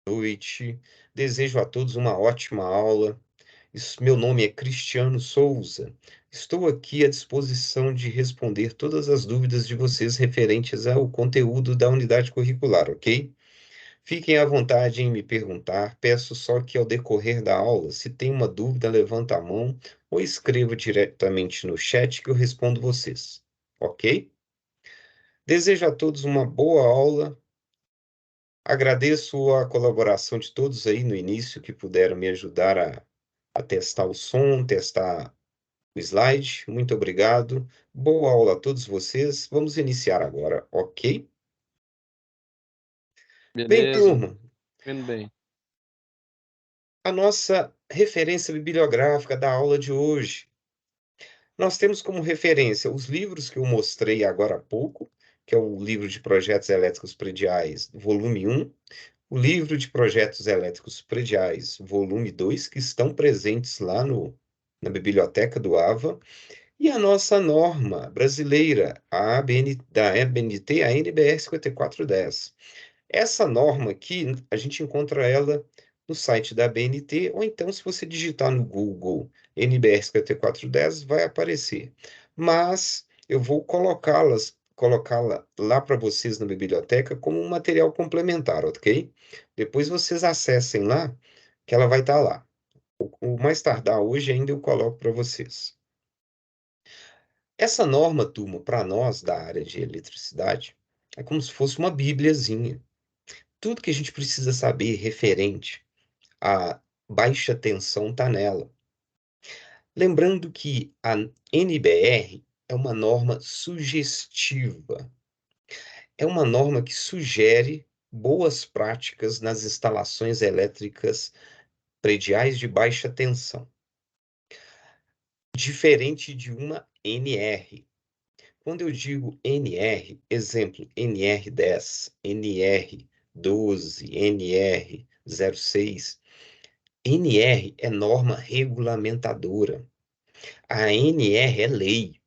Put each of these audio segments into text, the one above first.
Noite. Desejo a todos uma ótima aula. Meu nome é Cristiano Souza. Estou aqui à disposição de responder todas as dúvidas de vocês referentes ao conteúdo da unidade curricular, ok? Fiquem à vontade em me perguntar. Peço só que ao decorrer da aula, se tem uma dúvida, levanta a mão ou escreva diretamente no chat que eu respondo vocês, ok? Desejo a todos uma boa aula. Agradeço a colaboração de todos aí no início que puderam me ajudar a testar o som, testar o slide. Muito obrigado. Boa aula a todos vocês. Vamos iniciar agora, ok? Bem, Beleza, turma, vendo bem. a nossa referência bibliográfica da aula de hoje. Nós temos como referência os livros que eu mostrei agora há pouco, que é o livro de projetos elétricos prediais, volume 1, o livro de projetos elétricos prediais, volume 2, que estão presentes lá na biblioteca do AVA, e a nossa norma brasileira, a ABN, da ABNT, a NBR 5410. Essa norma aqui, a gente encontra ela no site da ABNT, ou então, se você digitar no Google NBR 5410, vai aparecer. Mas eu vou colocá-la lá para vocês na biblioteca como um material complementar, ok? Depois vocês acessem lá, que ela vai estar lá. O mais tardar hoje ainda eu coloco para vocês. Essa norma, turma, para nós da área de eletricidade, é como se fosse uma bíbliazinha. Tudo que a gente precisa saber referente à baixa tensão está nela. Lembrando que a NBR é uma norma sugestiva. É uma norma que sugere boas práticas nas instalações elétricas prediais de baixa tensão, diferente de uma NR. Quando eu digo NR, exemplo, NR10, NR12, NR06, NR é norma regulamentadora. A NR é lei.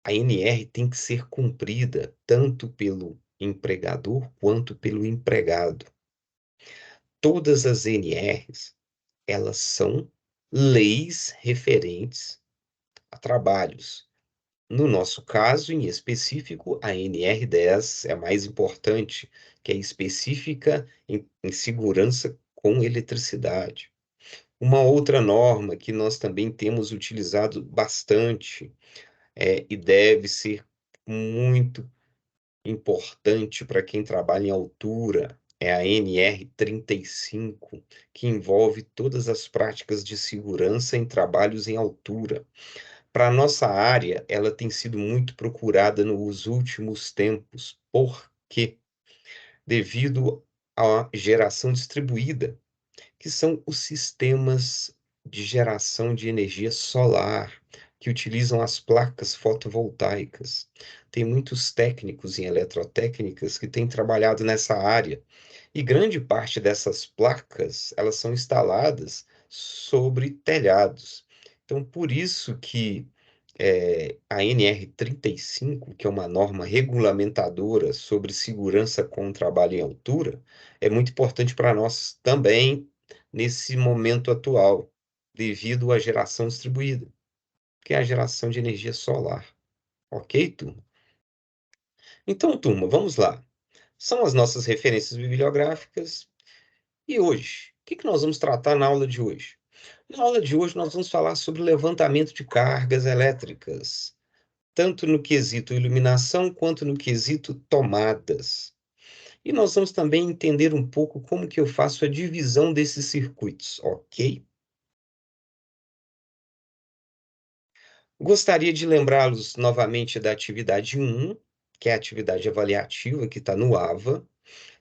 A NR tem que ser cumprida tanto pelo empregador quanto pelo empregado. Todas as NRs, elas são leis referentes a trabalhos. No nosso caso, em específico, a NR10 é a mais importante, que é específica em segurança com eletricidade. Uma outra norma que nós também temos utilizado bastante e deve ser muito importante para quem trabalha em altura é a NR35, que envolve todas as práticas de segurança em trabalhos em altura. Para a nossa área, ela tem sido muito procurada nos últimos tempos. Por quê? Devido à geração distribuída, que são os sistemas de geração de energia solar, que utilizam as placas fotovoltaicas. Tem muitos técnicos em eletrotécnicas que têm trabalhado nessa área, e grande parte dessas placas, elas são instaladas sobre telhados. Então, por isso que a NR35, que é uma norma regulamentadora sobre segurança com o trabalho em altura, é muito importante para nós também nesse momento atual, devido à geração distribuída, que é a geração de energia solar. Ok, turma? Então, turma, vamos lá. São as nossas referências bibliográficas. E hoje, o que nós vamos tratar na aula de hoje? Na aula de hoje, nós vamos falar sobre levantamento de cargas elétricas, tanto no quesito iluminação quanto no quesito tomadas. E nós vamos também entender um pouco como que eu faço a divisão desses circuitos, ok? Gostaria de lembrá-los novamente da atividade 1, que é a atividade avaliativa, que está no AVA.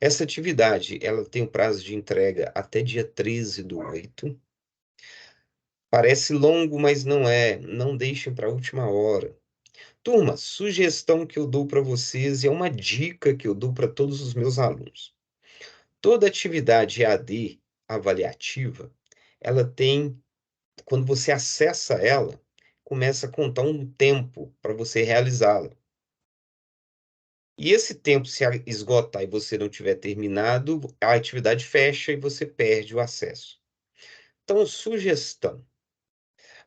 Essa atividade, ela tem um prazo de entrega até dia 13/8. Parece longo, mas não é. Não deixem para a última hora. Turma, sugestão que eu dou para vocês e é uma dica que eu dou para todos os meus alunos. Toda atividade EAD avaliativa, ela tem, quando você acessa ela, começa a contar um tempo para você realizá-la. E esse tempo se esgotar e você não tiver terminado, a atividade fecha e você perde o acesso. Então, sugestão: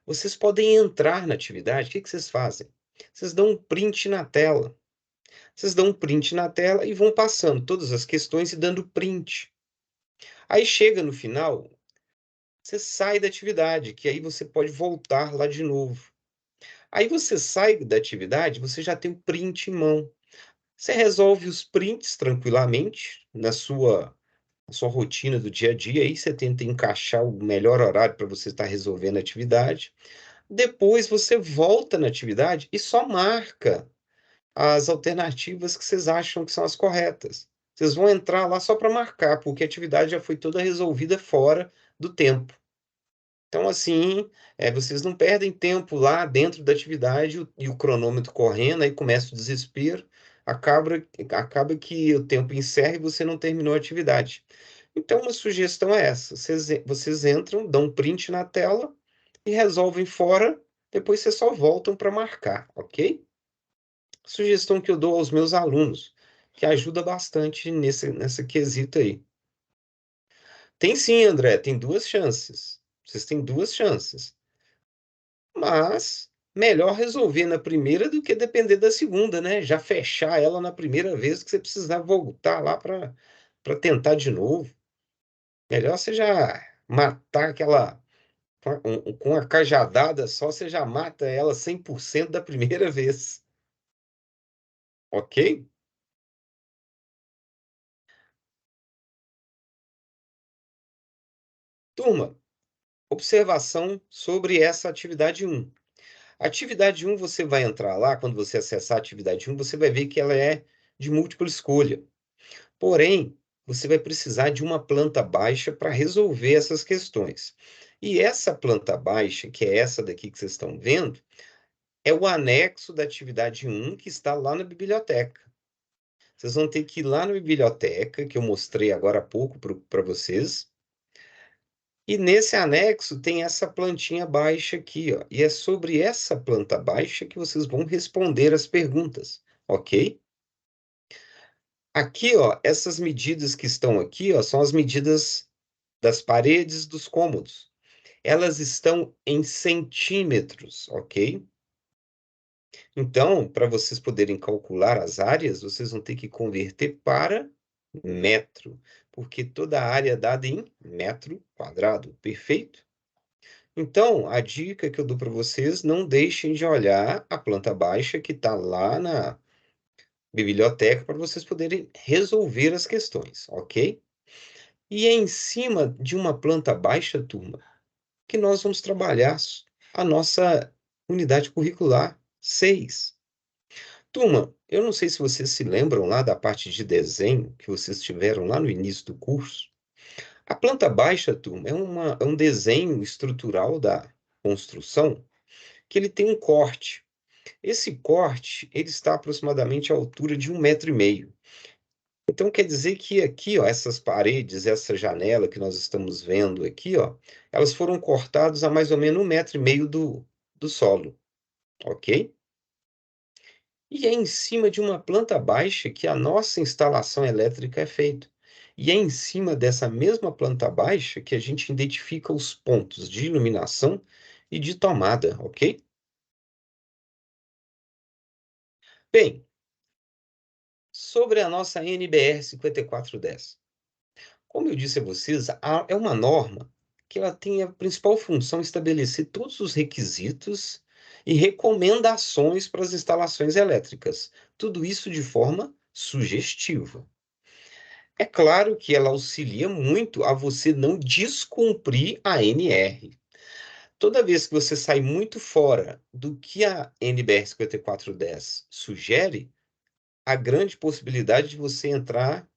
vocês podem entrar na atividade, o que que vocês fazem? Vocês dão um print na tela. Vocês dão um print na tela e vão passando todas as questões e dando print. Aí chega no final, você sai da atividade, que aí você pode voltar lá de novo. Aí você sai da atividade, você já tem o print em mão. Você resolve os prints tranquilamente na sua rotina do dia a dia, aí você tenta encaixar o melhor horário para você estar resolvendo a atividade. Depois você volta na atividade e só marca as alternativas que vocês acham que são as corretas. Vocês vão entrar lá só para marcar, porque a atividade já foi toda resolvida fora do tempo. Então, assim, vocês não perdem tempo lá dentro da atividade e o cronômetro correndo, aí começa o desespero, acaba que o tempo encerra e você não terminou a atividade. Então, uma sugestão é essa: vocês entram, dão um print na tela e resolvem fora, depois vocês só voltam para marcar, ok? Sugestão que eu dou aos meus alunos, que ajuda bastante nessa quesito aí. Tem sim, André, tem 2 chances. Vocês têm 2 chances, mas melhor resolver na primeira do que depender da segunda, né, já fechar ela na primeira vez que você precisar voltar lá para tentar de novo. Melhor você já matar aquela com a cajadada só, você já mata ela 100% da primeira vez, ok? Turma, observação sobre essa atividade 1. Atividade 1, você vai entrar lá, quando você acessar a atividade 1, você vai ver que ela é de múltipla escolha. Porém, você vai precisar de uma planta baixa para resolver essas questões. E essa planta baixa, que é essa daqui que vocês estão vendo, é o anexo da atividade 1 que está lá na biblioteca. Vocês vão ter que ir lá na biblioteca, que eu mostrei agora há pouco para vocês, e nesse anexo tem essa plantinha baixa aqui, ó, e é sobre essa planta baixa que vocês vão responder as perguntas, ok? Aqui, ó, essas medidas que estão aqui, ó, são as medidas das paredes dos cômodos. Elas estão em centímetros, ok? Então, para vocês poderem calcular as áreas, vocês vão ter que converter para metro, porque toda a área é dada em metro quadrado, perfeito? Então, a dica que eu dou para vocês, não deixem de olhar a planta baixa que está lá na biblioteca para vocês poderem resolver as questões, ok? E é em cima de uma planta baixa, turma, que nós vamos trabalhar a nossa unidade curricular 6. Turma, eu não sei se vocês se lembram lá da parte de desenho que vocês tiveram lá no início do curso. A planta baixa, turma, é um desenho estrutural da construção que ele tem um corte. Esse corte, ele está aproximadamente à altura de 1,5 m. Então quer dizer que aqui, ó, essas paredes, essa janela que nós estamos vendo aqui, ó, elas foram cortadas a mais ou menos 1,5 m do solo, ok? E é em cima de uma planta baixa que a nossa instalação elétrica é feita. E é em cima dessa mesma planta baixa que a gente identifica os pontos de iluminação e de tomada, ok? Bem, sobre a nossa NBR 5410. Como eu disse a vocês, é uma norma que ela tem a principal função estabelecer todos os requisitos e recomendações para as instalações elétricas. Tudo isso de forma sugestiva. É claro que ela auxilia muito a você não descumprir a NR. Toda vez que você sai muito fora do que a NBR 5410 sugere, há grande possibilidade de você entrar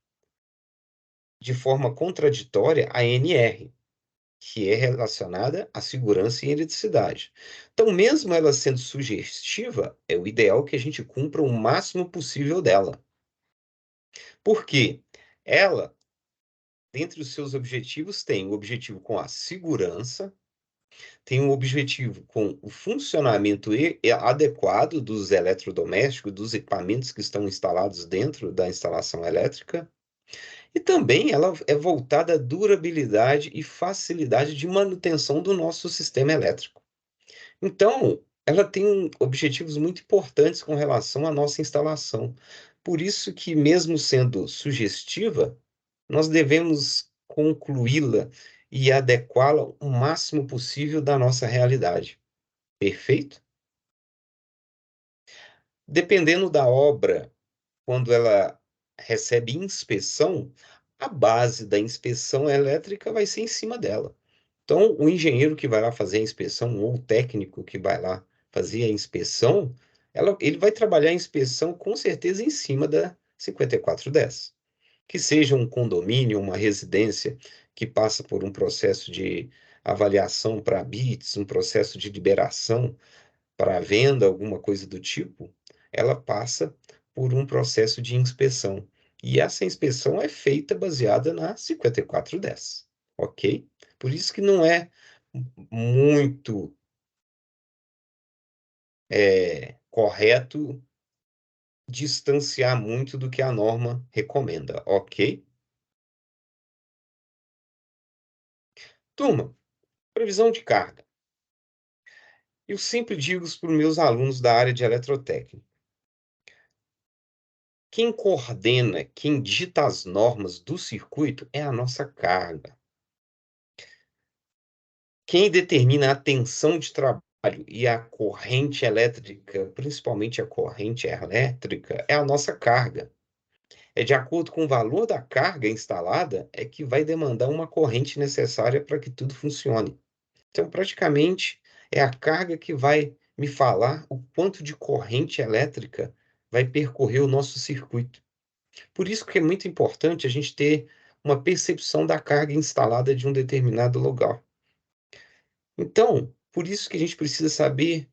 de forma contraditória à NR, que é relacionada à segurança e eletricidade. Então, mesmo ela sendo sugestiva, é o ideal que a gente cumpra o máximo possível dela. Por quê? Ela, dentre os seus objetivos, tem o objetivo com a segurança, Tem um objetivo com o funcionamento adequado dos eletrodomésticos, dos equipamentos que estão instalados dentro da instalação elétrica, e também ela é voltada à durabilidade e facilidade de manutenção do nosso sistema elétrico. Então, ela tem objetivos muito importantes com relação à nossa instalação. Por isso que, mesmo sendo sugestiva, nós devemos concluí-la e adequá-la o máximo possível da nossa realidade. Perfeito? Dependendo da obra, quando ela recebe inspeção, a base da inspeção elétrica vai ser em cima dela. Então, o engenheiro que vai lá fazer a inspeção, ou o técnico que vai lá fazer a inspeção, ele vai trabalhar a inspeção com certeza em cima da 5410. Que seja um condomínio, uma residência que passa por um processo de avaliação para bits, um processo de liberação para venda, alguma coisa do tipo, ela passa por um processo de inspeção. E essa inspeção é feita baseada na 5410, ok? Por isso que não é muito correto distanciar muito do que a norma recomenda, ok? Turma, previsão de carga. Eu sempre digo isso para os meus alunos da área de eletrotécnica. Quem coordena, quem dita as normas do circuito é a nossa carga. Quem determina a tensão de trabalho e a corrente elétrica, principalmente a corrente elétrica, é a nossa carga. É de acordo com o valor da carga instalada, é que vai demandar uma corrente necessária para que tudo funcione. Então, praticamente, é a carga que vai me falar o quanto de corrente elétrica vai percorrer o nosso circuito. Por isso que é muito importante a gente ter uma percepção da carga instalada de um determinado lugar. Então, por isso que a gente precisa saber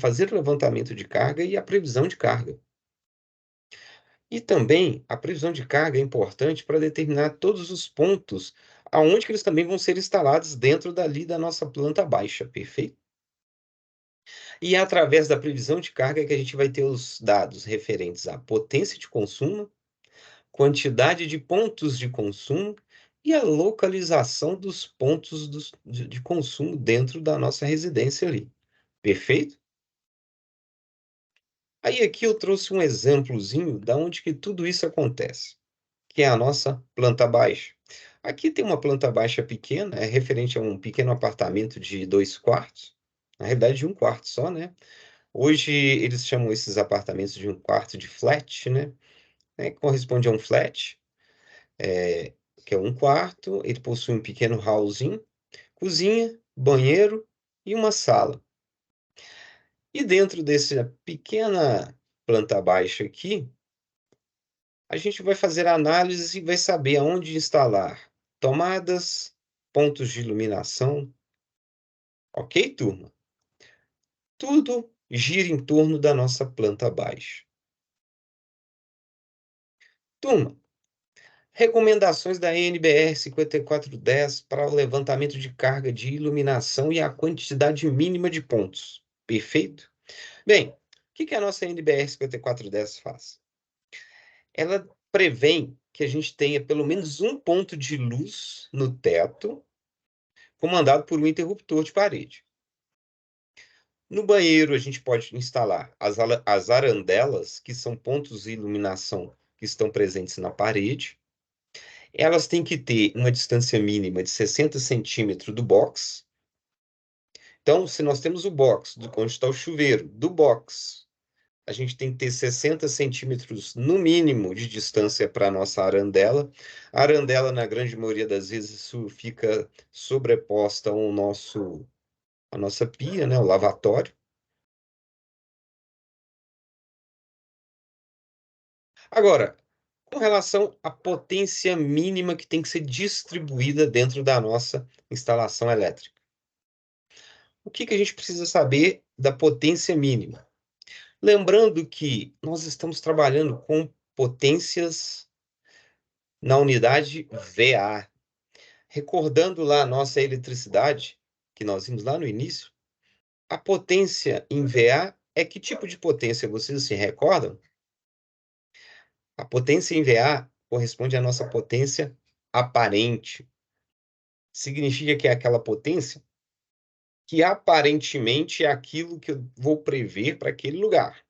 fazer o levantamento de carga e a previsão de carga. E também a previsão de carga é importante para determinar todos os pontos aonde que eles também vão ser instalados dentro dali da nossa planta baixa, perfeito? E é através da previsão de carga que a gente vai ter os dados referentes à potência de consumo, quantidade de pontos de consumo e a localização dos pontos de consumo dentro da nossa residência ali. Perfeito? Aí aqui eu trouxe um exemplozinho da onde que tudo isso acontece, que é a nossa planta baixa. Aqui tem uma planta baixa pequena, é referente a um pequeno apartamento de 2 quartos, na realidade de 1 quarto só, né? Hoje eles chamam esses apartamentos de 1 quarto de flat, né? Corresponde a um flat, que é 1 quarto, ele possui um pequeno hallzinho, cozinha, banheiro e uma sala. E dentro dessa pequena planta baixa aqui, a gente vai fazer a análise e vai saber aonde instalar tomadas, pontos de iluminação, ok, turma? Tudo gira em torno da nossa planta baixa. Turma, recomendações da NBR 5410 para o levantamento de carga de iluminação e a quantidade mínima de pontos. Perfeito? Bem, o que a nossa NBR 5410 faz? Ela prevê que a gente tenha pelo menos um ponto de luz no teto, comandado por um interruptor de parede. No banheiro, a gente pode instalar as arandelas, que são pontos de iluminação que estão presentes na parede. Elas têm que ter uma distância mínima de 60 centímetros do box. Então, se nós temos o box, onde está o chuveiro, do box, a gente tem que ter 60 centímetros no mínimo de distância para a nossa arandela. A arandela, na grande maioria das vezes, isso fica sobreposta à nossa pia, né, o lavatório. Agora, com relação à potência mínima que tem que ser distribuída dentro da nossa instalação elétrica. O que a gente precisa saber da potência mínima? Lembrando que nós estamos trabalhando com potências na unidade VA. Recordando lá a nossa eletricidade, que nós vimos lá no início, a potência em VA é que tipo de potência? Vocês se recordam? A potência em VA corresponde à nossa potência aparente. Significa que é aquela potência que aparentemente é aquilo que eu vou prever para aquele lugar.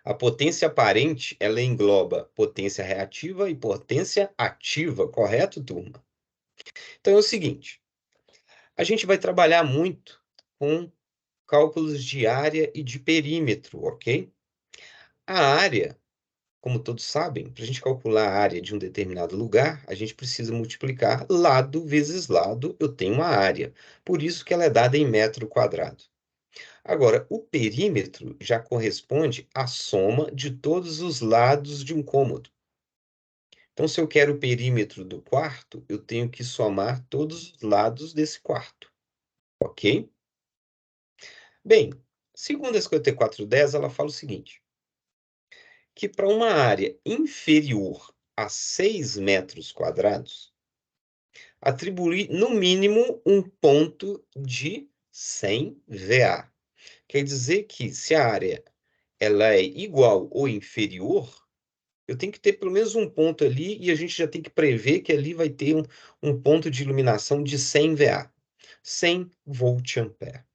A potência aparente, ela engloba potência reativa e potência ativa, correto, turma? Então é o seguinte, a gente vai trabalhar muito com cálculos de área e de perímetro, ok? A área, como todos sabem, para a gente calcular a área de um determinado lugar, a gente precisa multiplicar lado vezes lado, eu tenho uma área. Por isso que ela é dada em metro quadrado. Agora, o perímetro já corresponde à soma de todos os lados de um cômodo. Então, se eu quero o perímetro do quarto, eu tenho que somar todos os lados desse quarto, ok? Bem, segundo a 5410, ela fala o seguinte, que para uma área inferior a 6 metros quadrados, atribuir no mínimo um ponto de 100 VA. Quer dizer que se a área ela é igual ou inferior, eu tenho que ter pelo menos um ponto ali e a gente já tem que prever que ali vai ter um ponto de iluminação de 100 VA, 100 volt-ampere,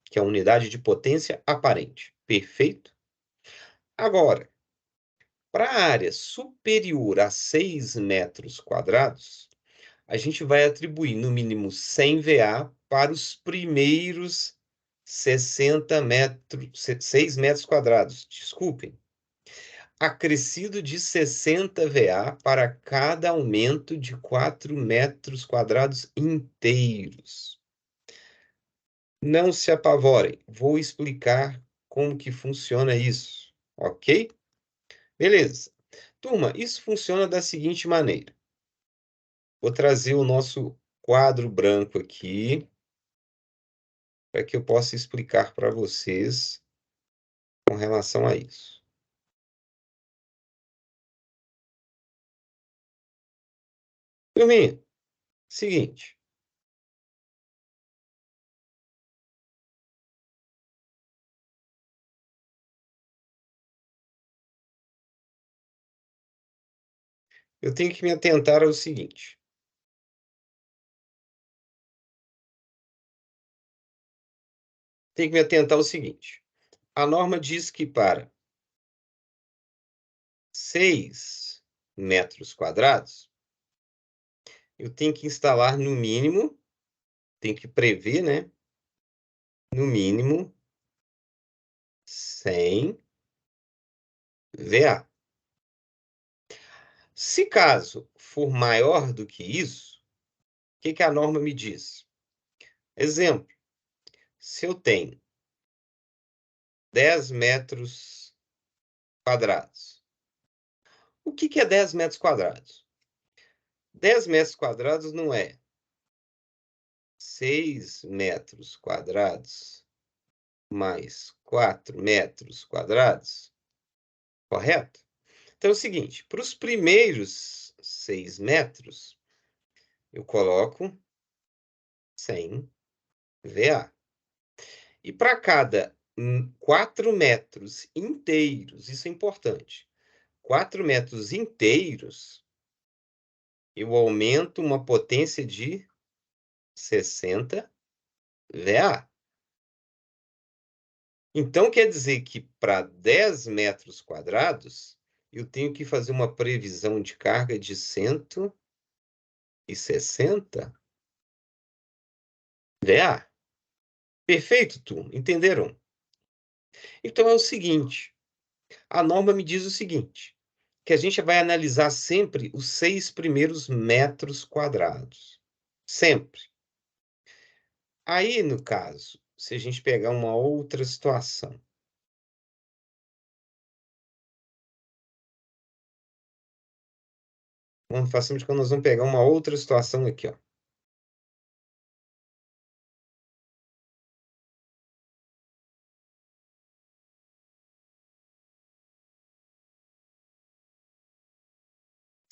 que é a unidade de potência aparente. Perfeito? Agora, para a área superior a 6 metros quadrados, a gente vai atribuir no mínimo 100 VA para os primeiros 60 metros, 6 metros quadrados, desculpem, acrescido de 60 VA para cada aumento de 4 metros quadrados inteiros. Não se apavorem, vou explicar como que funciona isso, ok? Beleza. Turma, isso funciona da seguinte maneira. Vou trazer o nosso quadro branco aqui, para que eu possa explicar para vocês com relação a isso. Turminha, seguinte, eu tenho que me atentar ao seguinte. Tenho que me atentar ao seguinte. A norma diz que para 6 metros quadrados, eu tenho que instalar no mínimo, tenho que prever, né? No mínimo 100 VA. Se caso for maior do que isso, o que que a norma me diz? Exemplo, se eu tenho 10 metros quadrados. O que que é 10 metros quadrados? 10 metros quadrados não é 6 metros quadrados mais 4 metros quadrados, correto? Então é o seguinte, para os primeiros 6 metros, eu coloco 100 VA. E para cada 4 metros inteiros, isso é importante, 4 metros inteiros, eu aumento uma potência de 60 VA. Então, quer dizer que para 10 metros quadrados, eu tenho que fazer uma previsão de carga de 160 VA. Perfeito, turma? Entenderam? Então é o seguinte, a norma me diz o seguinte, que a gente vai analisar sempre os 6 primeiros metros quadrados. Sempre. Aí, no caso, se a gente pegar uma outra situação. Façamos de conta, nós vamos pegar uma outra situação aqui, ó.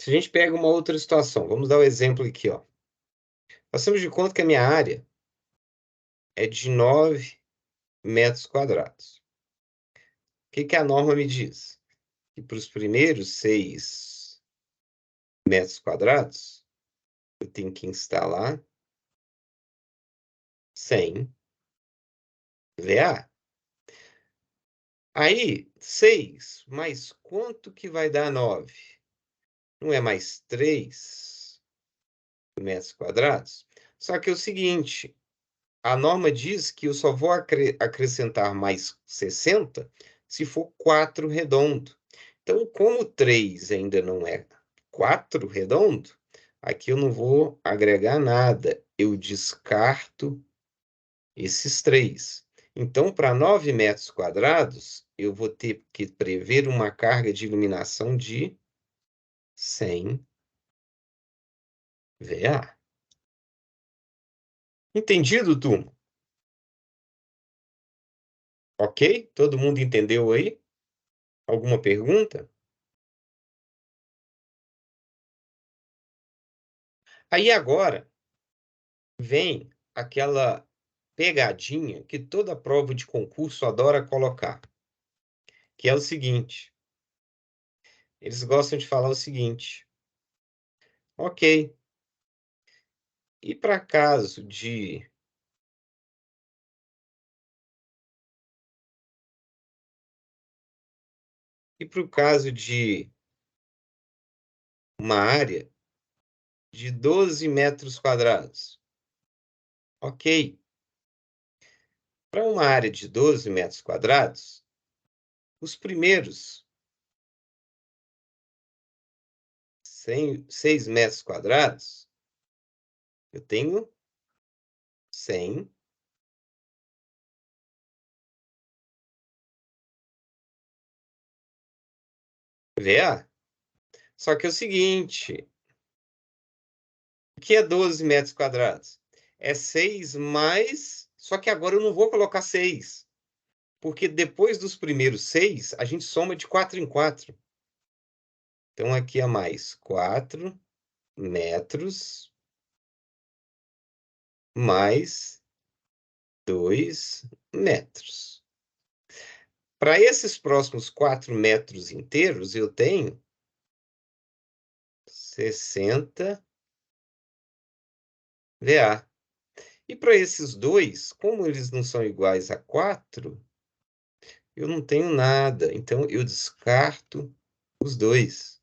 Se a gente pega uma outra situação, vamos dar o exemplo aqui, ó. Façamos de conta que a minha área é de 9 metros quadrados. O que que a norma me diz? Que para os primeiros 6 metros quadrados, eu tenho que instalar 100 VA. Aí, 6 mais quanto que vai dar 9? Não é mais 3 metros quadrados? Só que é o seguinte, a norma diz que eu só vou acrescentar mais 60 se for 4 redondo. Então, como 3 ainda não é 4 redondo, aqui eu não vou agregar nada, eu descarto esses 3. Então, para 9 metros quadrados, eu vou ter que prever uma carga de iluminação de 100 VA. Entendido, turma? Ok? Todo mundo entendeu aí? Alguma pergunta? Aí agora vem aquela pegadinha que toda prova de concurso adora colocar, que é o seguinte: eles gostam de falar o seguinte, ok, e para caso de e para o caso de uma área de 12 metros quadrados, ok, para uma área de 12 metros quadrados, os primeiros 6 metros quadrados, eu tenho 100 VA. Só que é o seguinte, o que é 12 metros quadrados? É 6 mais. Só que agora eu não vou colocar 6, porque depois dos primeiros 6, a gente soma de 4 em 4. Então aqui é mais 4 metros mais 2 metros. Para esses próximos 4 metros inteiros, eu tenho 60 VA. E para esses dois, como eles não são iguais a 4, eu não tenho nada. Então, eu descarto os dois.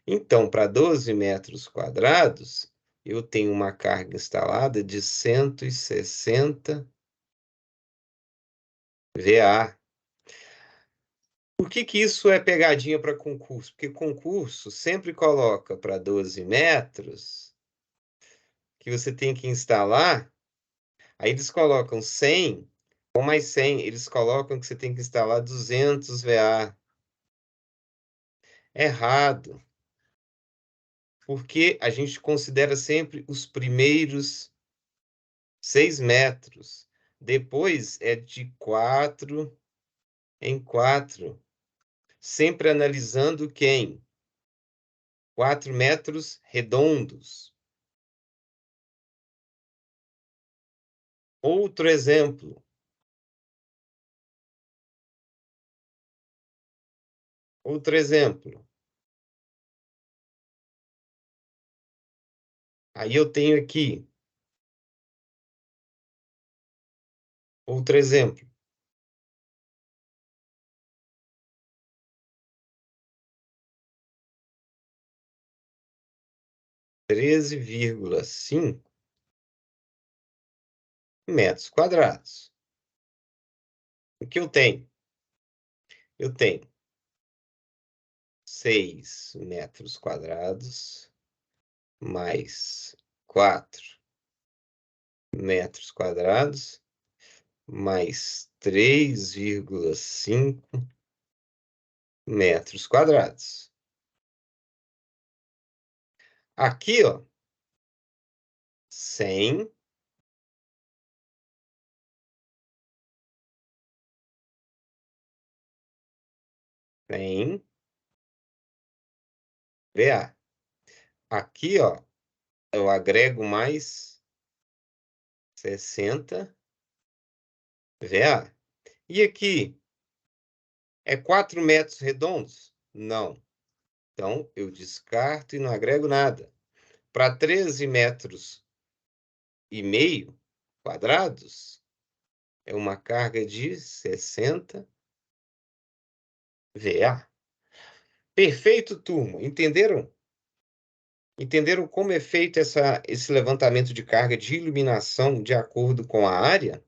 Então, para 12 metros quadrados, eu tenho uma carga instalada de 160 VA. Por que que isso é pegadinha para concurso? Porque concurso sempre coloca para 12 metros que você tem que instalar, aí eles colocam 100 ou mais 100, eles colocam que você tem que instalar 200 VA. Errado, porque a gente considera sempre os primeiros 6 metros. Depois é de 4 em 4, sempre analisando quem? 4 metros redondos. Outro exemplo. Outro exemplo. Aí eu tenho aqui outro exemplo. 13,5 metros quadrados. O que eu tenho? Eu tenho 6 metros quadrados mais 4 metros quadrados mais 3,5 metros quadrados. Aqui, ó, 100 100 VA. Aqui, ó, eu agrego mais 60 VA. E aqui, é 4 metros redondos? Não. Então, eu descarto e não agrego nada. Para 13,5 metros quadrados, é uma carga de 60 VA. Perfeito, turma. Entenderam? Entenderam como é feito esse levantamento de carga de iluminação de acordo com a área?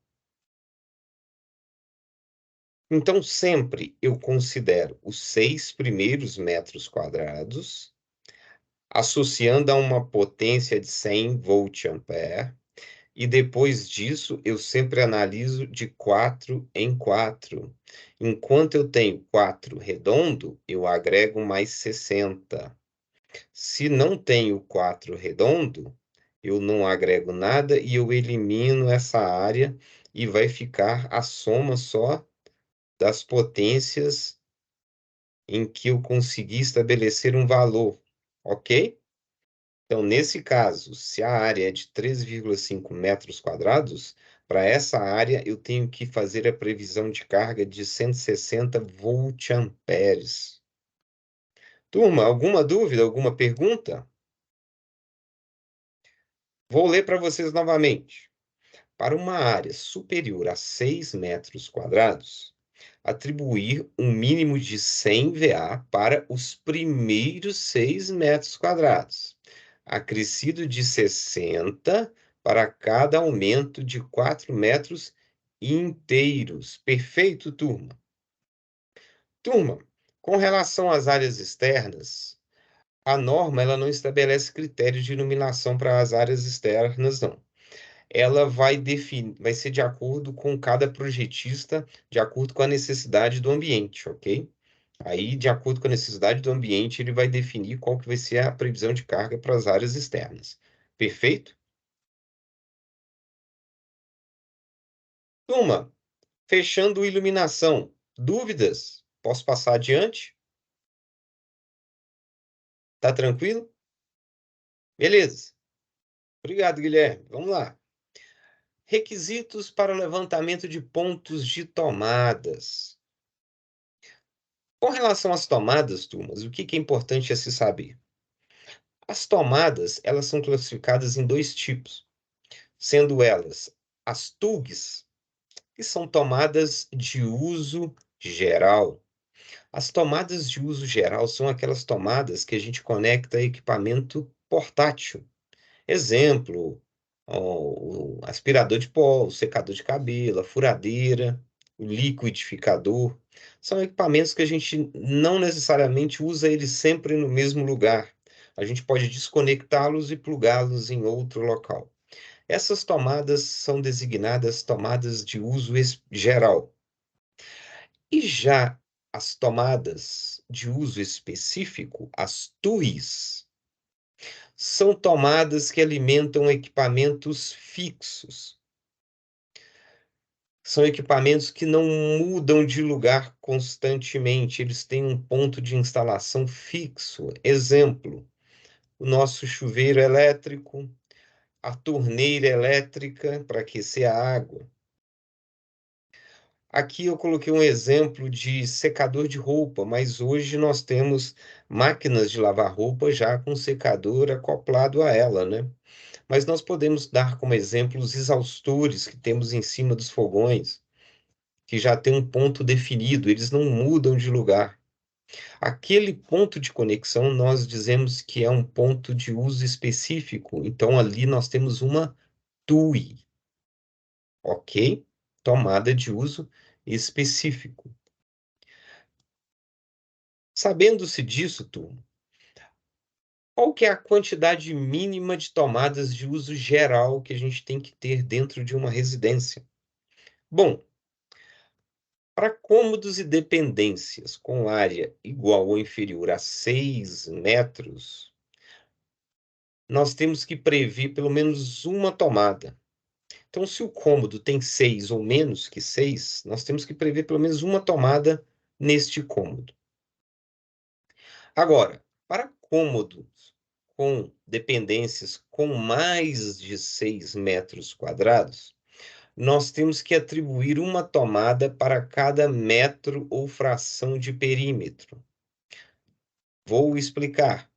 Então, sempre eu considero os 6 primeiros metros quadrados, associando a uma potência de 100 volt-ampere, e depois disso eu sempre analiso de 4 em 4. Enquanto eu tenho 4 redondo, eu agrego mais 60. Se não tenho 4 redondo, eu não agrego nada e eu elimino essa área e vai ficar a soma só das potências em que eu consegui estabelecer um valor, ok? Então, nesse caso, se a área é de 3,5 metros quadrados, para essa área eu tenho que fazer a previsão de carga de 160 volt-amperes. Turma, alguma dúvida, alguma pergunta? Vou ler para vocês novamente. Para uma área superior a 6 metros quadrados, atribuir um mínimo de 100 VA para os primeiros 6 metros quadrados, acrescido de 60 para cada aumento de 4 metros inteiros. Perfeito, turma? Turma, com relação às áreas externas, a norma ela não estabelece critérios de iluminação para as áreas externas, não. Ela vai ser de acordo com cada projetista, de acordo com a necessidade do ambiente, ok? Aí, de acordo com a necessidade do ambiente, ele vai definir qual que vai ser a previsão de carga para as áreas externas. Perfeito? Turma, fechando iluminação. Dúvidas? Posso passar adiante? Tá tranquilo? Beleza. Obrigado, Guilherme. Vamos lá. Requisitos para o levantamento de pontos de tomadas. Com relação às tomadas, turmas, o que é importante a se saber? As tomadas, elas são classificadas em dois tipos, sendo elas as TUGs, que são tomadas de uso geral. As tomadas de uso geral são aquelas tomadas que a gente conecta a equipamento portátil. Exemplo, o aspirador de pó, o secador de cabelo, a furadeira, o liquidificador. São equipamentos que a gente não necessariamente usa eles sempre no mesmo lugar. A gente pode desconectá-los e plugá-los em outro local. Essas tomadas são designadas tomadas de uso geral. E já as tomadas de uso específico, as TUIs, são tomadas que alimentam equipamentos fixos. São equipamentos que não mudam de lugar constantemente, eles têm um ponto de instalação fixo. Exemplo, o nosso chuveiro elétrico, a torneira elétrica para aquecer a água. Aqui eu coloquei um exemplo de secador de roupa, mas hoje nós temos máquinas de lavar roupa já com secador acoplado a ela, né? Mas nós podemos dar como exemplo os exaustores que temos em cima dos fogões, que já tem um ponto definido, eles não mudam de lugar. Aquele ponto de conexão nós dizemos que é um ponto de uso específico, então ali nós temos uma TUI, ok? Tomada de uso específico. Sabendo-se disso, turma, qual que é a quantidade mínima de tomadas de uso geral que a gente tem que ter dentro de uma residência? Bom, para cômodos e dependências com área igual ou inferior a 6 metros, nós temos que prever pelo menos uma tomada. Então, se o cômodo tem 6 ou menos que 6, nós temos que prever pelo menos uma tomada neste cômodo. Agora, para cômodos com dependências com mais de 6 metros quadrados, nós temos que atribuir uma tomada para cada metro ou fração de perímetro. Vou explicar.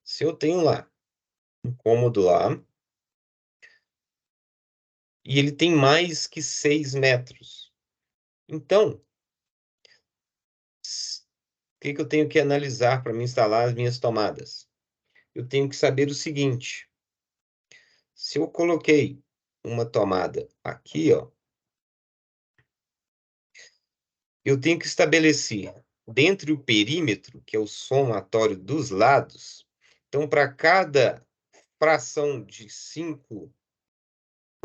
Se eu tenho lá um cômodo lá, e ele tem mais que 6 metros, então, o que que eu tenho que analisar para me instalar as minhas tomadas? Eu tenho que saber o seguinte: se eu coloquei uma tomada aqui, ó, eu tenho que estabelecer dentro do perímetro, que é o somatório dos lados, então para cada fração de 5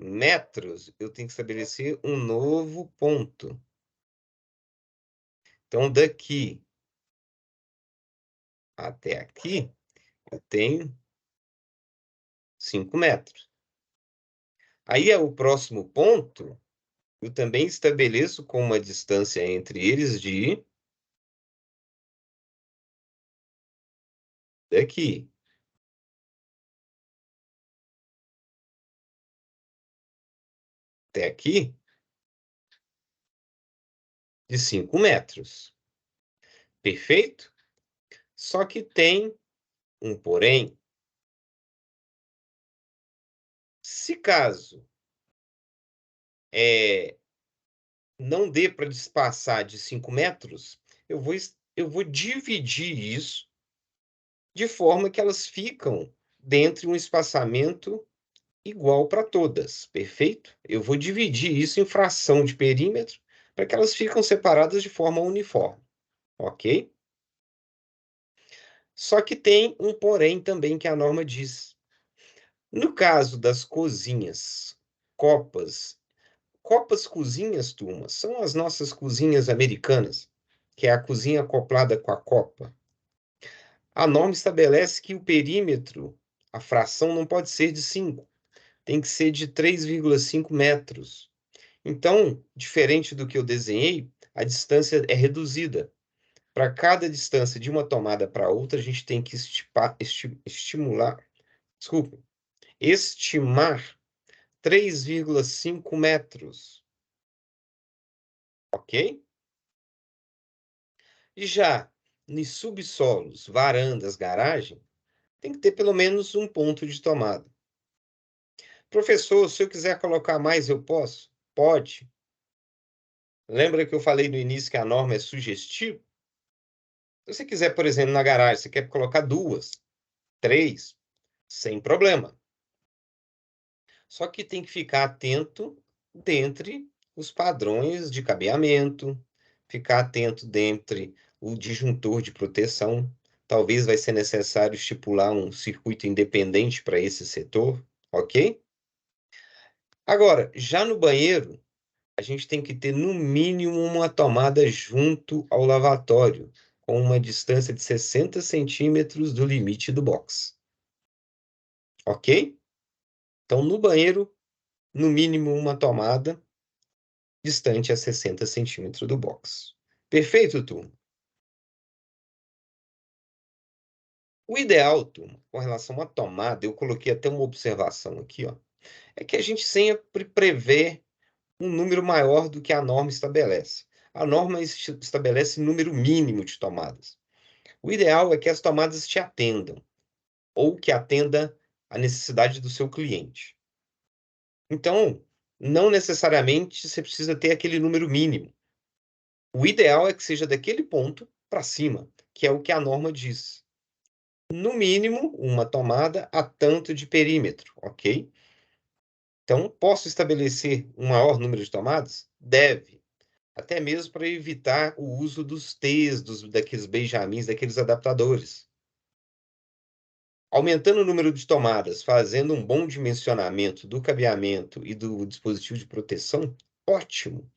metros, eu tenho que estabelecer um novo ponto. Então, daqui até aqui, eu tenho 5 metros. Aí, é o próximo ponto, eu também estabeleço com uma distância entre eles de daqui até aqui, de 5 metros. Perfeito? Só que tem um porém. Se caso não dê para despassar de 5 metros, eu vou dividir isso de forma que elas ficam dentro de um espaçamento igual para todas, perfeito? Eu vou dividir isso em fração de perímetro para que elas ficam separadas de forma uniforme, ok? Só que tem um porém também que a norma diz. No caso das cozinhas, copas, copas cozinhas, turma, são as nossas cozinhas americanas, que é a cozinha acoplada com a copa. A norma estabelece que o perímetro, a fração não pode ser de 5, tem que ser de 3,5 metros. Então, diferente do que eu desenhei, a distância é reduzida. Para cada distância de uma tomada para outra, a gente tem que estimar 3,5 metros, ok? E já nos subsolos, varandas, garagem, tem que ter pelo menos um ponto de tomada. Professor, se eu quiser colocar mais, eu posso? Pode. Lembra que eu falei no início que a norma é sugestiva? Se você quiser, por exemplo, na garagem, você quer colocar 2, 3, sem problema. Só que tem que ficar atento dentre os padrões de cabeamento, ficar atento dentre o disjuntor de proteção. Talvez vai ser necessário estipular um circuito independente para esse setor, ok? Agora, já no banheiro, a gente tem que ter no mínimo uma tomada junto ao lavatório, com uma distância de 60 centímetros do limite do box. Ok? Então, no banheiro, no mínimo uma tomada distante a 60 centímetros do box. Perfeito, turma? O ideal, turma, com relação à tomada, eu coloquei até uma observação aqui, ó, é que a gente sempre prevê um número maior do que a norma estabelece. A norma estabelece número mínimo de tomadas. O ideal é que as tomadas te atendam, ou que atenda a necessidade do seu cliente. Então, não necessariamente você precisa ter aquele número mínimo. O ideal é que seja daquele ponto para cima, que é o que a norma diz. No mínimo, uma tomada a tanto de perímetro, ok? Então, posso estabelecer um maior número de tomadas? Deve. Até mesmo para evitar o uso dos T's, daqueles benjamins, daqueles adaptadores. Aumentando o número de tomadas, fazendo um bom dimensionamento do cabeamento e do dispositivo de proteção, ótimo.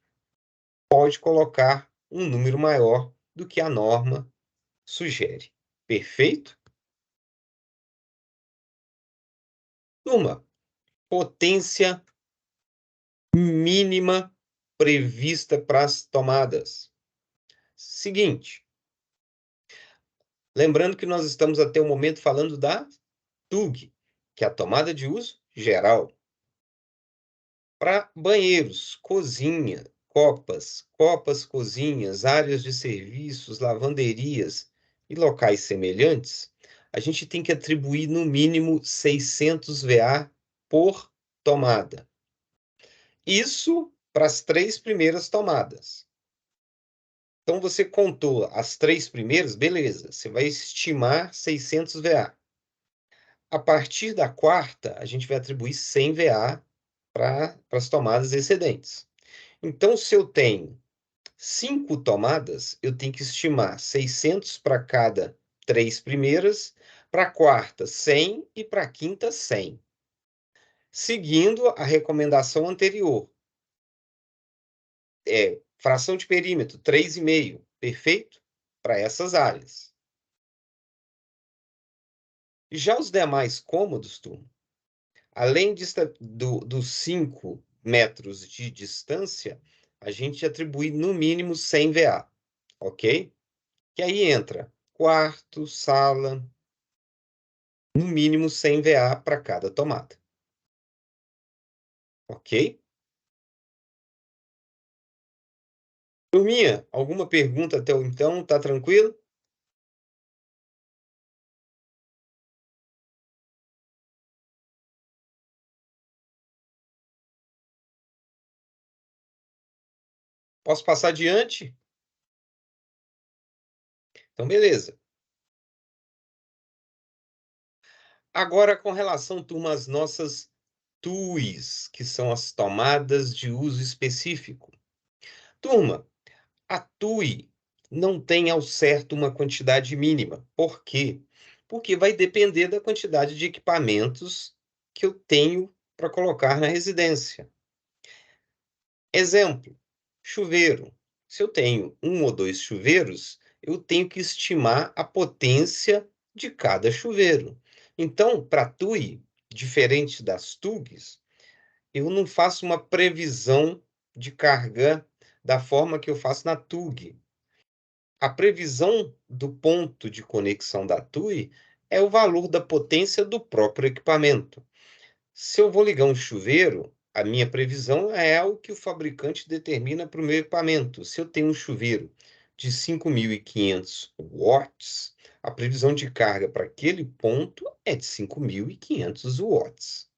Pode colocar um número maior do que a norma sugere. Perfeito? Turma, potência mínima prevista para as tomadas. Seguinte, lembrando que nós estamos até o momento falando da TUG, que é a tomada de uso geral. Para banheiros, cozinha, copas, cozinhas, áreas de serviços, lavanderias e locais semelhantes, a gente tem que atribuir no mínimo 600 VA por tomada. Isso para as 3 primeiras tomadas. Então, você contou as 3 primeiras, beleza, você vai estimar 600 VA. A partir da quarta, a gente vai atribuir 100 VA para as tomadas excedentes. Então, se eu tenho 5 tomadas, eu tenho que estimar 600 para cada 3 primeiras, para a quarta 100 e para a quinta 100. Seguindo a recomendação anterior, fração de perímetro 3,5, perfeito? Para essas áreas. Já os demais cômodos, turma, além dos 5 metros de distância, a gente atribui no mínimo 100 VA, ok? Que aí entra quarto, sala, no mínimo 100 VA para cada tomada. Ok? Turminha, alguma pergunta até então? Tá tranquilo? Posso passar adiante? Então, beleza. Agora, com relação, turma, às nossas TUIs, que são as tomadas de uso específico. Turma, a TUI não tem ao certo uma quantidade mínima. Por quê? Porque vai depender da quantidade de equipamentos que eu tenho para colocar na residência. Exemplo, chuveiro. Se eu tenho 1 ou 2 chuveiros, eu tenho que estimar a potência de cada chuveiro. Então, para TUI, diferente das TUGs, eu não faço uma previsão de carga da forma que eu faço na TUG. A previsão do ponto de conexão da TUI é o valor da potência do próprio equipamento. Se eu vou ligar um chuveiro, a minha previsão é o que o fabricante determina para o meu equipamento. Se eu tenho um chuveiro de 5.500 watts, a previsão de carga para aquele ponto é de 5.500 watts.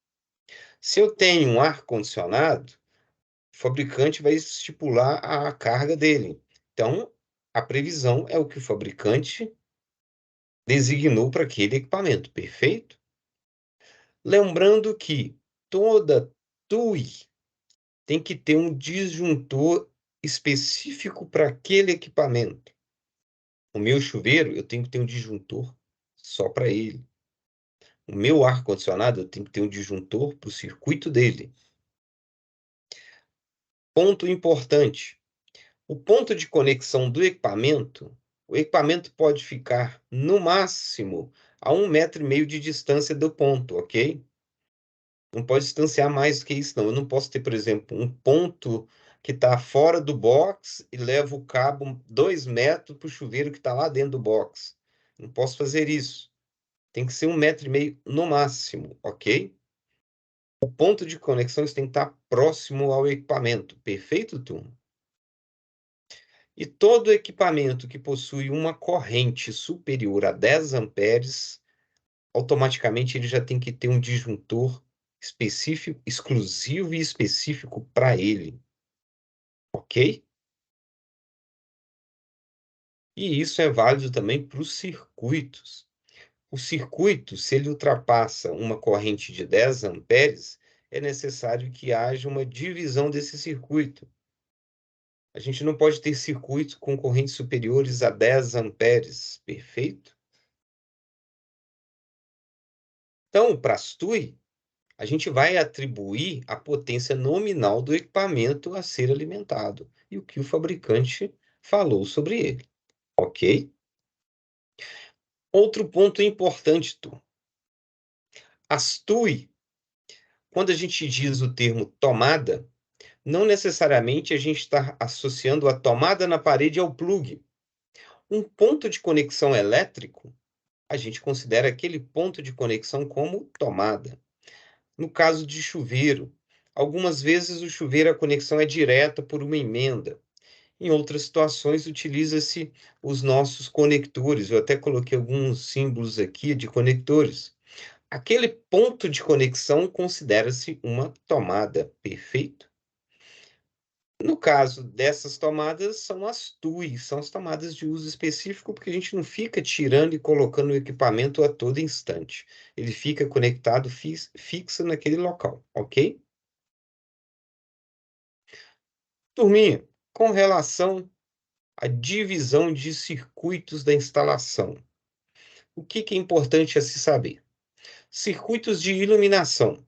Se eu tenho um ar-condicionado, o fabricante vai estipular a carga dele. Então, a previsão é o que o fabricante designou para aquele equipamento, perfeito? Lembrando que toda TUI tem que ter um disjuntor específico para aquele equipamento. O meu chuveiro, eu tenho que ter um disjuntor só para ele. O meu ar-condicionado, eu tenho que ter um disjuntor para o circuito dele. Ponto importante: o ponto de conexão do equipamento, o equipamento pode ficar, no máximo, a 1,5 m de distância do ponto, ok? Não pode distanciar mais do que isso, não. Eu não posso ter, por exemplo, um ponto que está fora do box e levo o cabo 2 metros para o chuveiro que está lá dentro do box. Não posso fazer isso. Tem que ser 1,5 m no máximo, ok? O ponto de conexão tem que estar próximo ao equipamento. Perfeito, turma? E todo equipamento que possui uma corrente superior a 10 amperes, automaticamente ele já tem que ter um disjuntor específico, exclusivo e específico para ele, ok? E isso é válido também para os circuitos. O circuito, se ele ultrapassa uma corrente de 10 amperes, é necessário que haja uma divisão desse circuito. A gente não pode ter circuitos com correntes superiores a 10 amperes, perfeito? Então, para as TUI, a gente vai atribuir a potência nominal do equipamento a ser alimentado e o que o fabricante falou sobre ele, ok? Outro ponto importante, Tu. As TUI, quando a gente diz o termo tomada, Não necessariamente a gente está associando a tomada na parede ao plug. Um ponto de conexão elétrico, a gente considera aquele ponto de conexão como tomada. No caso de chuveiro, algumas vezes o chuveiro a conexão é direta por uma emenda. Em outras situações, utiliza-se os nossos conectores. Eu até coloquei alguns símbolos aqui de conectores. Aquele ponto de conexão considera-se uma tomada, perfeito? No caso dessas tomadas, são as TUIs, são as tomadas de uso específico, porque a gente não fica tirando e colocando o equipamento a todo instante. Ele fica conectado fixo naquele local, ok? Turminha, com relação à divisão de circuitos da instalação, o que é importante a se saber? Circuitos de iluminação.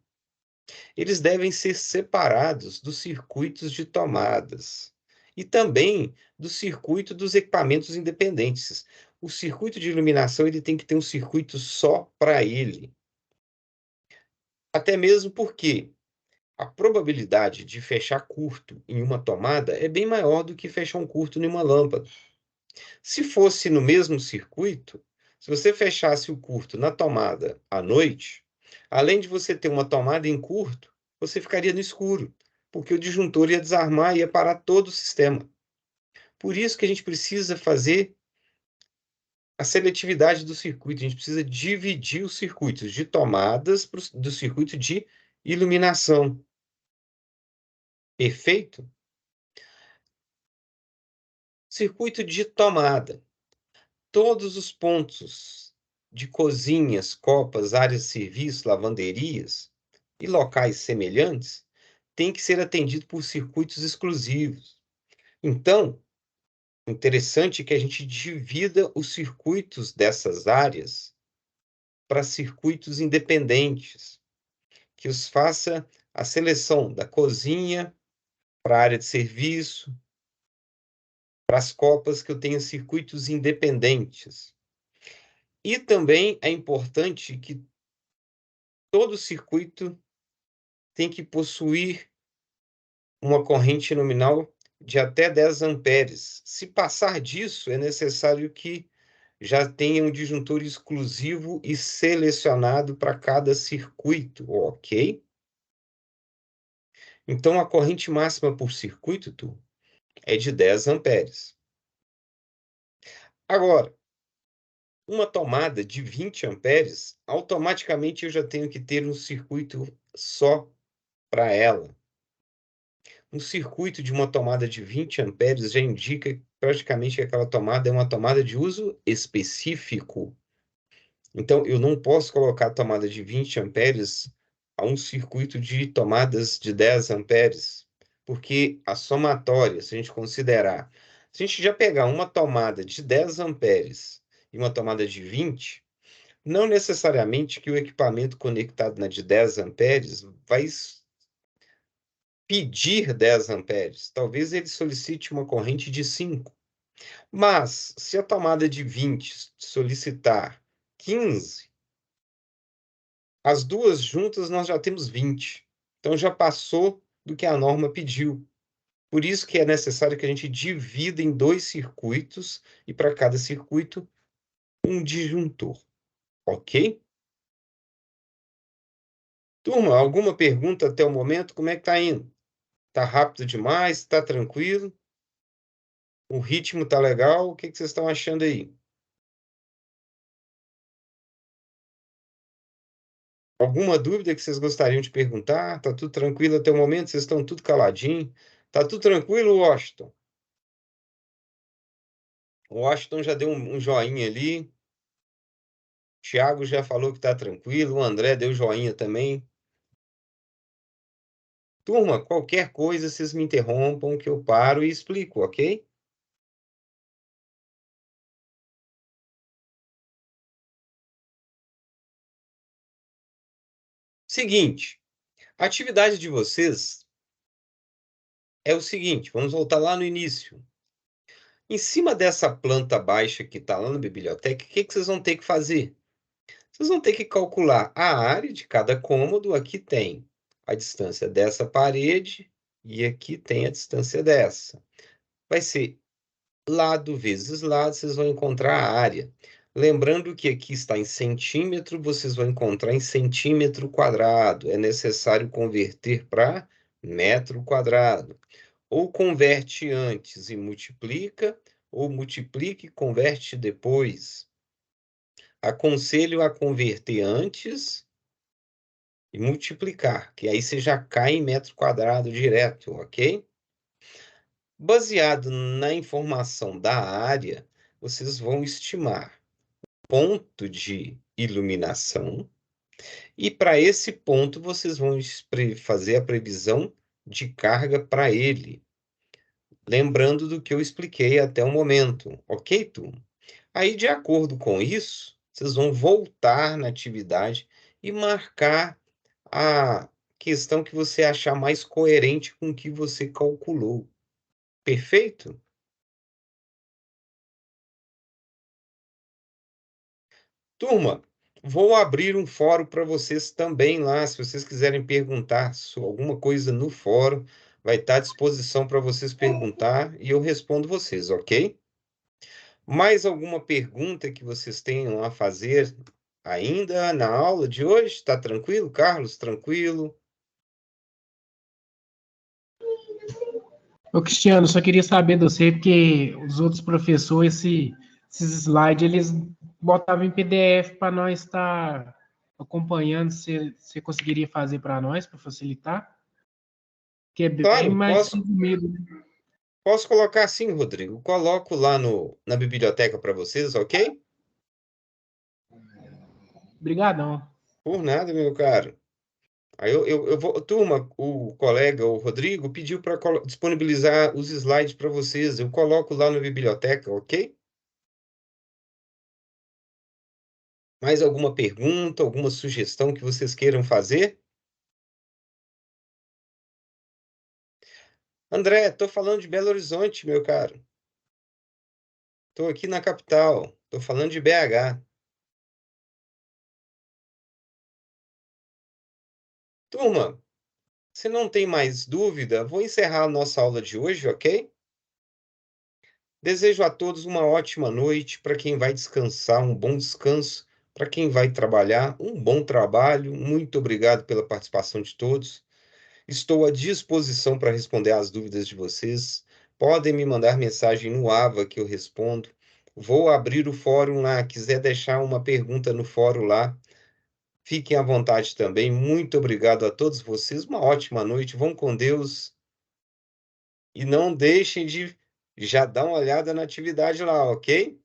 Eles devem ser separados dos circuitos de tomadas e também do circuito dos equipamentos independentes. O circuito de iluminação ele tem que ter um circuito só para ele. Até mesmo porque a probabilidade de fechar curto em uma tomada é bem maior do que fechar um curto em uma lâmpada. Se fosse no mesmo circuito, se você fechasse o curto na tomada à noite, além de você ter uma tomada em curto, você ficaria no escuro, porque o disjuntor ia desarmar e ia parar todo o sistema. Por isso que a gente precisa fazer a seletividade do circuito, a gente precisa dividir os circuitos de tomadas do circuito de iluminação. Perfeito? Circuito de tomada. Todos os pontos de cozinhas, copas, áreas de serviço, lavanderias e locais semelhantes têm que ser atendidos por circuitos exclusivos. Então, interessante que a gente divida os circuitos dessas áreas para circuitos independentes, que os faça a seleção da cozinha para a área de serviço, para as copas que eu tenha circuitos independentes. E também é importante que todo circuito tem que possuir uma corrente nominal de até 10 amperes. Se passar disso, é necessário que já tenha um disjuntor exclusivo e selecionado para cada circuito, ok? Então, a corrente máxima por circuito, é de 10 amperes. Agora, uma tomada de 20 amperes, automaticamente eu já tenho que ter um circuito só para ela. Um circuito de uma tomada de 20 amperes já indica praticamente que aquela tomada é uma tomada de uso específico. Então, eu não posso colocar a tomada de 20 amperes a um circuito de tomadas de 10 amperes, porque a somatória, se a gente considerar, se a gente já pegar uma tomada de 10 amperes e uma tomada de 20, não necessariamente que o equipamento conectado na de 10 amperes vai pedir 10 amperes. Talvez ele solicite uma corrente de 5. Mas, se a tomada de 20 solicitar 15, as duas juntas nós já temos 20. Então, já passou do que a norma pediu. Por isso que é necessário que a gente divida em 2 circuitos e para cada circuito um disjuntor. Ok? Turma, alguma pergunta até o momento? Como é que está indo? Está rápido demais? Está tranquilo? O ritmo está legal? O que vocês estão achando aí? Alguma dúvida que vocês gostariam de perguntar? Tá tudo tranquilo até o momento? Vocês estão tudo caladinho? Tá tudo tranquilo, Washington? O Washington já deu um joinha ali. Thiago já falou que tá tranquilo. O André deu joinha também. Turma, qualquer coisa, vocês me interrompam que eu paro e explico, ok? Seguinte, a atividade de vocês é o seguinte, vamos voltar lá no início. Em cima dessa planta baixa que está lá na biblioteca, o que vocês vão ter que fazer? Vocês vão ter que calcular a área de cada cômodo. Aqui tem a distância dessa parede e aqui tem a distância dessa. Vai ser lado vezes lado, vocês vão encontrar a área. Lembrando que aqui está em centímetro, vocês vão encontrar em centímetro quadrado. É necessário converter para metro quadrado. Ou converte antes e multiplica, ou multiplica e converte depois. Aconselho a converter antes e multiplicar, que aí você já cai em metro quadrado direto, ok? Baseado na informação da área, vocês vão estimar ponto de iluminação e para esse ponto vocês vão fazer a previsão de carga para ele, lembrando do que eu expliquei até o momento, ok, turma? Aí, de acordo com isso, vocês vão voltar na atividade e marcar a questão que você achar mais coerente com o que você calculou. Perfeito? Turma, vou abrir um fórum para vocês também lá. Se vocês quiserem perguntar alguma coisa no fórum, vai estar à disposição para vocês perguntar e eu respondo vocês, ok? Mais alguma pergunta que vocês tenham a fazer ainda na aula de hoje? Está tranquilo, Carlos? Tranquilo? Ô, Cristiano, só queria saber de você, porque os outros professores, esses slides, eles botavam em PDF para nós estar acompanhando. Você conseguiria fazer para nós, para facilitar? Que é bem Claro, mais posso, resumido, né? posso colocar sim, Rodrigo. Coloco lá na biblioteca para vocês, ok? Obrigadão. Por nada, meu caro. Aí eu vou. Turma, o colega, o Rodrigo, pediu para disponibilizar os slides para vocês. Eu coloco lá na biblioteca, ok? Mais alguma pergunta, alguma sugestão que vocês queiram fazer? André, estou falando de Belo Horizonte, meu caro. Estou aqui na capital. Estou falando de BH. Turma, se não tem mais dúvida, vou encerrar a nossa aula de hoje, ok? Desejo a todos uma ótima noite. Para quem vai descansar, um bom descanso. Para quem vai trabalhar, um bom trabalho. Muito obrigado pela participação de todos. Estou à disposição para responder às dúvidas de vocês. Podem me mandar mensagem no AVA que eu respondo. Vou abrir o fórum lá. Quiser deixar uma pergunta no fórum lá, fiquem à vontade também. Muito obrigado a todos vocês. Uma ótima noite. Vão com Deus. E não deixem de já dar uma olhada na atividade lá, ok?